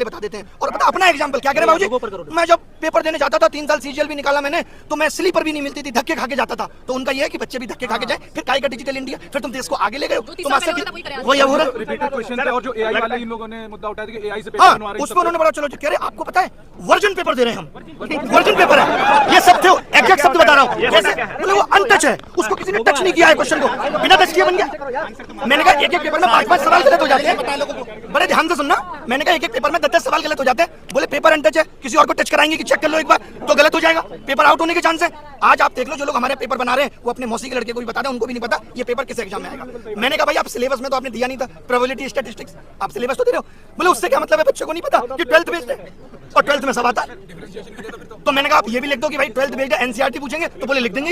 बता देते हैं। और पता अपना एग्जांपल क्या करें बाबूजी, मैं जब पेपर देने जाता था 3 साल सीजीएल भी निकाला मैंने, तो मैं स्लीपर भी नहीं मिलती थी, धक्के खा के जाता था। तो उनका ये है कि बच्चे भी धक्के खा के जाए, फिर काय का डिजिटल इंडिया, फिर तुम देश को आगे ले गए। तुम आज तक वही हो रहा है। और जो एआई वाले इन लोगों ने मुद्दा उठाया कि एआई से हाँ, उसको उन्होंने बड़ा चलो कह रहे आपको पता है वर्जन पेपर दे रहे हैं हम, वर्जन पेपर है ये सब थे, एग्जैक्ट शब्द बता रहा हूँ। जैसे बोले वो अनटच है, उसको किसी ने टच नहीं किया है क्वेश्चन को, बिना टच किए बन गया। मैंने कहा एक पेपर में 5-5 सवाल गलत हो जाते हैं, बड़े ध्यान से सुनना। मैंने कहा एक पेपर में 10-10 सवाल गलत हो जाते हैं। बोले पेपर अनटच है, किसी और को टच कराएंगे कि चेक कर लो एक बार तो गलत हो जाएगा, पेपर आउट होने के चांस है। आज आप देख लो जो लोग हमारे पेपर बना रहे हैं वो अपने मौसी के लड़के को भी बता रहे हैं, उनको भी नहीं पता ये पेपर किस एग्जाम में आएगा। मैंने कहा भाई आप सिलेबस में तो आपने दिया नहीं था प्रोबेबिलिटी स्टैटिस्टिक्स, आप सिलेबस तो दे रहे हो। बोले उससे क्या मतलब है, बच्चों को नहीं पता कि 12th बेस्ड है और 12th में सब आता है। तो मैंने कहा आप ये भी लिख दो कि भाई 12th बेस्ड है, एनसीईआरटी पूछेंगे तो बोले लिख देंगे,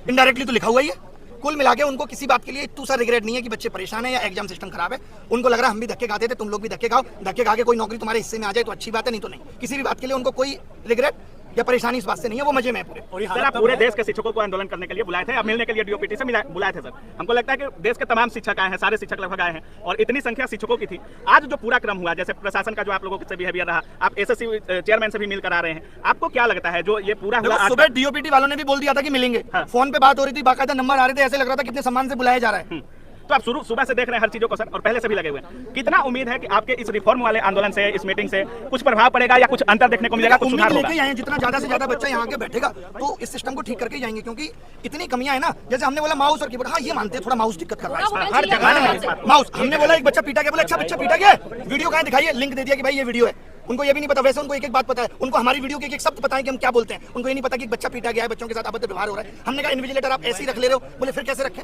इनडायरेक्टली तो लिखा हुआ ही है। कुल मिला के उनको किसी बात के लिए इतना सा रिग्रेट नहीं है कि बच्चे परेशान है या एग्जाम सिस्टम खराब है। उनको लग रहा है हम भी धक्के खाते थे, तुम लोग भी धक्के खाओ, धक्के खा के कोई नौकरी तुम्हारे हिस्से में आ जाए तो अच्छी बात है, नहीं तो नहीं। किसी भी बात के लिए उनको कोई रिग्रेट या परेशानी इस बात से नहीं है, वो मजे में पूरे। और सर आप पूरे देश के शिक्षकों को आंदोलन करने के लिए बुलाए थे, अब मिलने के लिए डीओपीटी से बुलाए थे सर। हमको लगता है कि देश के तमाम शिक्षक आए हैं, सारे शिक्षक लगभग आए हैं और इतनी संख्या शिक्षकों की थी। आज जो पूरा क्रम हुआ, जैसे प्रशासन का जो आप लोगों से बिहेवियर रहा, आप एसएससी चेयरमैन से भी मिलकर आ रहे हैं, आपको क्या लगता है जो ये पूरा हुआ? सुबह डीओपीटी वालों ने भी बोल दिया था कि मिलेंगे, फोन पे बात हो रही थी, बाकायदा नंबर आ रहे थे, ऐसे लग रहा था कितने सम्मान से बुलाया जा रहा है। तो आप सुबह से देख रहे हैं हर चीजों को सर, और पहले से भी लगे हुए हैं। कितना उम्मीद है कि आपके इस रिफॉर्म वाले आंदोलन से, इस मीटिंग से कुछ प्रभाव पड़ेगा या कुछ अंतर देखने को मिलेगा, कुछ सुधार होगा? जितना ज्यादा से ज्यादा बच्चा यहाँ आके बैठेगा तो इस सिस्टम को ठीक करके जाएंगे, क्योंकि इतनी कमियां है ना। जैसे हमने बोला माउस और कीबोर्ड, हाँ ये मानते हैं थोड़ा माउस दिक्कत कर रहा है हर जगह माउस। हमने बोला एक बच्चा पीटा गया, बोला अच्छा बच्चा पीटा गया, वीडियो कहाँ दिखाइए, लिंक दे दिया कि भाई ये वीडियो है। उनको ये भी नहीं पता, वैसे उनको एक एक बात पता है, उनको हमारी वीडियो के एक शब्द पता है कि हम क्या बोलते हैं। उनको ये नहीं पता कि बच्चा पीटा गया है, बच्चों के साथ अभद्र व्यवहार हो रहा है। हमने कहा इन्विजिलेटर आप ऐसे ही रख ले रहे हो, बोले फिर कैसे रखें,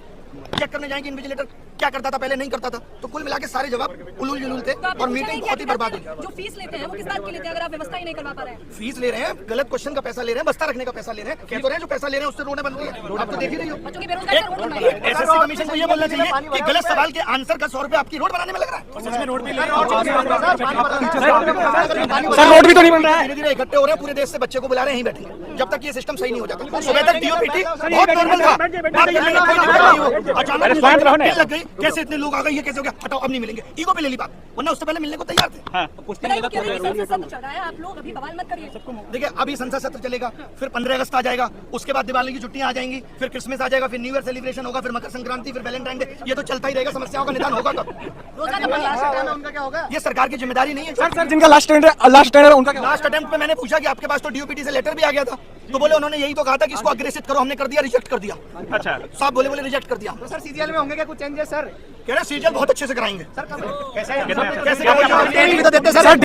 चेक करने जाएंगे इन्विजिलेटर क्या करता था पहले, नहीं करता था। तो कुल मिला के सारे जवाब उलूल जुलूल थे और मीटिंग बहुत ही बर्बाद हुई। जो फीस लेते हैं वो किस बात के लेते हैं अगर आप व्यवस्था ही नहीं करवा पा रहे हैं? फीस ले रहे हैं, गलत क्वेश्चन का पैसा ले रहे हैं, बस्ता रखने का पैसा ले रहे हैं, कह तो रहे हैं जो पैसा ले रहे हैं उससे रोडें बन रही है, आप तो देख ही रही हो। बच्चों की बेरोजगारी एसएससी कमीशन को ये बोलना चाहिए कि गलत सवाल के आंसर का 100 रुपए आपकी रोड बनाने में लग रहा है। रोड भी तो नहीं बन रहा है, धीरे धीरे इकट्ठे हो रहे हैं, पूरे देश से बच्चे को बुला रहे हैं, यहीं बैठे जब तक ये सिस्टम सही नहीं हो जाता। सुबह तक डीओपीटी बहुत नॉर्मल था, बात करने में कोई दिक्कत नहीं हो, अचानक लग गई कैसे इतने लोग आ गए, ये कैसे हो गया, हटाओ अब नहीं मिलेंगे, ईगो पे ले ली बात, वरना उससे पहले मिलने को तैयार थे। देखिए अभी संसद सत्र चलेगा, फिर 15 अगस्त आ जाएगा, उसके बाद दिवाली की छुट्टियां आ जाएंगी, फिर क्रिसमस आ जाएगा, फिर न्यू ईयर सेलिब्रेशन होगा, फिर मकर संक्रांति, फिर वैलेंटाइन डे, ये तो चलता ही रहेगा। समस्याओं का निदान होगा कब? उनका क्या होगा? ये सरकार की जिम्मेदारी नहीं है सर जिनका लास्ट अटेम्प्ट है उनका क्या? लास्ट अटेम्प्ट पे मैंने पूछा कि आपके पास तो डीओपीटी से लेटर भी आ गया था, तो बोले उन्होंने यही तो कहा था कि इसको अग्रेसित करो, हमने कर दिया, रिजेक्ट कर दिया। अच्छा साहब बोले रिजेक्ट कर दिया। तो सर सीजीएल में होंगे क्या कुछ चेंजेस सर? कह रहे सीजीएल बहुत अच्छे से कराएंगे सर, कैसे कैसे